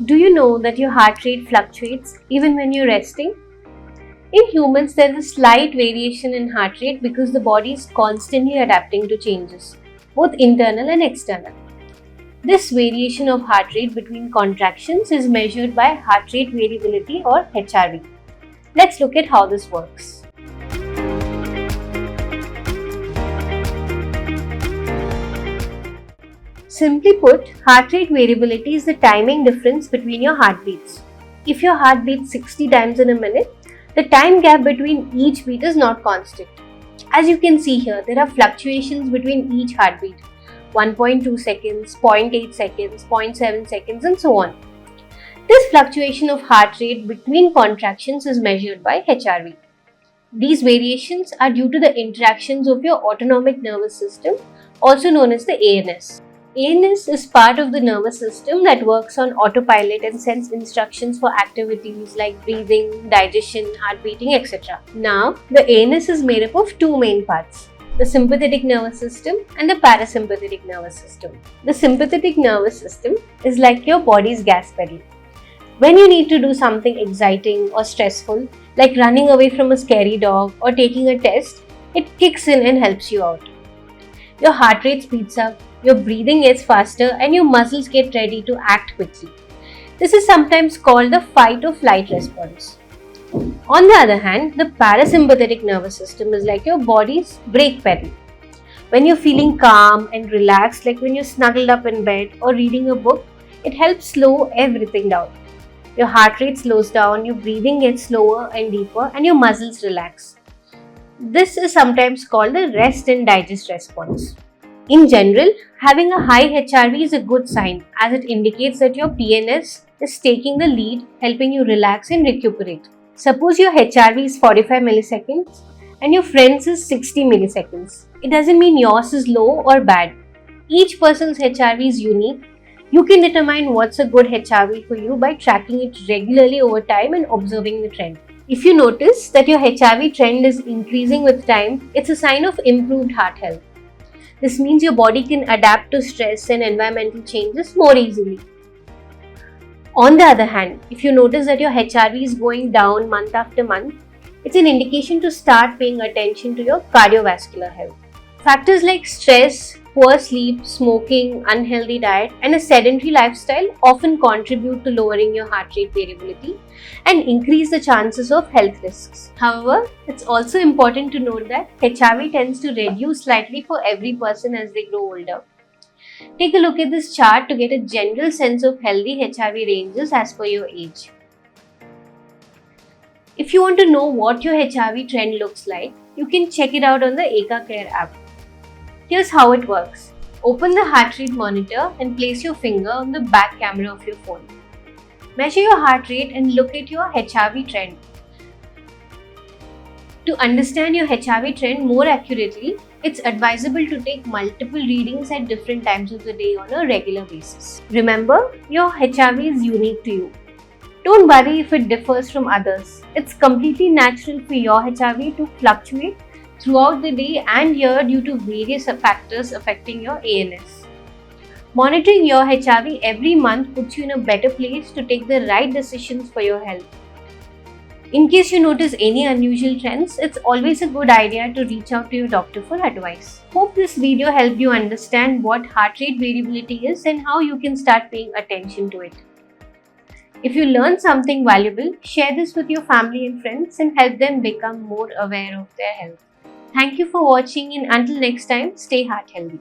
Do you know that your heart rate fluctuates even when you're resting? In humans, there is a slight variation in heart rate because the body is constantly adapting to changes, both internal and external. This variation of heart rate between contractions is measured by heart rate variability or HRV. Let's look at how this works. Simply put, heart rate variability is the timing difference between your heartbeats. If your heart beats 60 times in a minute, the time gap between each beat is not constant. As you can see here, there are fluctuations between each heartbeat: 1.2 seconds, 0.8 seconds, 0.7 seconds, and so on. This fluctuation of heart rate between contractions is measured by HRV. These variations are due to the interactions of your autonomic nervous system, also known as the ANS. ANS is part of the nervous system that works on autopilot and sends instructions for activities like breathing, digestion, heart beating, etc. Now, the ANS is made up of two main parts: the sympathetic nervous system and the parasympathetic nervous system. The sympathetic nervous system is like your body's gas pedal. When you need to do something exciting or stressful, like running away from a scary dog or taking a test, it kicks in and helps you out. Your heart rate speeds up, your breathing gets faster, and your muscles get ready to act quickly. This is sometimes called the fight or flight response. On the other hand, the parasympathetic nervous system is like your body's brake pedal. When you're feeling calm and relaxed, like when you're snuggled up in bed or reading a book, it helps slow everything down. Your heart rate slows down, your breathing gets slower and deeper, and your muscles relax. This is sometimes called the rest and digest response. In general, having a high HRV is a good sign, as it indicates that your PNS is taking the lead, helping you relax and recuperate. Suppose your HRV is 45 milliseconds and your friend's is 60 milliseconds. It doesn't mean yours is low or bad. Each person's HRV is unique. You can determine what's a good HRV for you by tracking it regularly over time and observing the trend. If you notice that your HRV trend is increasing with time, it's a sign of improved heart health. This means your body can adapt to stress and environmental changes more easily. On the other hand, if you notice that your HRV is going down month after month, it's an indication to start paying attention to your cardiovascular health. Factors like stress, poor sleep, smoking, unhealthy diet, and a sedentary lifestyle often contribute to lowering your heart rate variability and increase the chances of health risks. However, it's also important to note that HRV tends to reduce slightly for every person as they grow older. Take a look at this chart to get a general sense of healthy HRV ranges as per your age. If you want to know what your HRV trend looks like, you can check it out on the EKAR app. Here's how it works. Open the heart rate monitor and place your finger on the back camera of your phone. Measure your heart rate and look at your HRV trend. To understand your HRV trend more accurately, it's advisable to take multiple readings at different times of the day on a regular basis. Remember, your HRV is unique to you. Don't worry if it differs from others. It's completely natural for your HRV to fluctuate throughout the day and year due to various factors affecting your ANS. Monitoring your HRV every month puts you in a better place to take the right decisions for your health. In case you notice any unusual trends, it's always a good idea to reach out to your doctor for advice. Hope this video helped you understand what heart rate variability is and how you can start paying attention to it. If you learned something valuable, share this with your family and friends and help them become more aware of their health. Thank you for watching, and until next time, stay heart healthy.